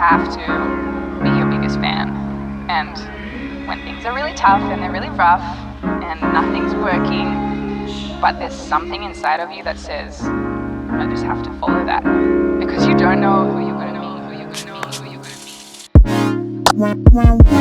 have to be your biggest fan. And when things are really tough and they're really rough and nothing's working, but there's something inside of you that says, I just have to follow that. Because you don't know who you're going to meet, who you're going to meet, who you're going to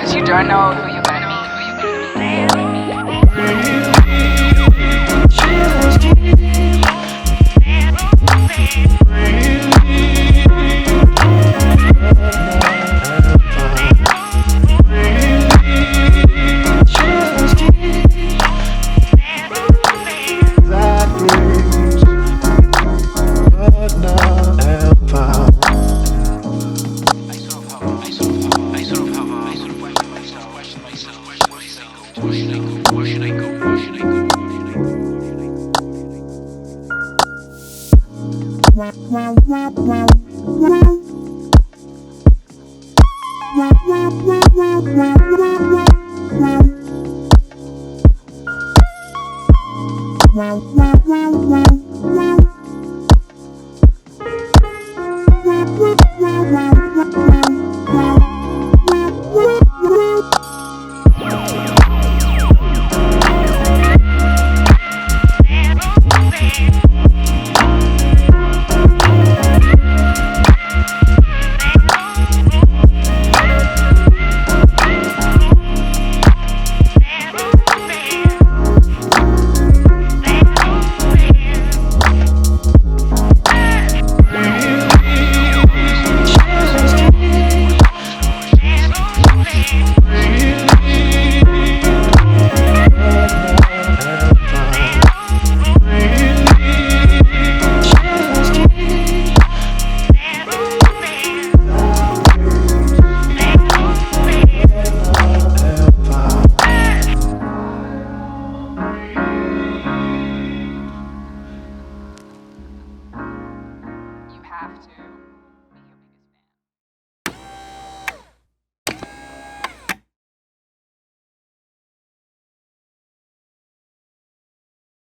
because you don't know who you're going to meet, who you're going to have to.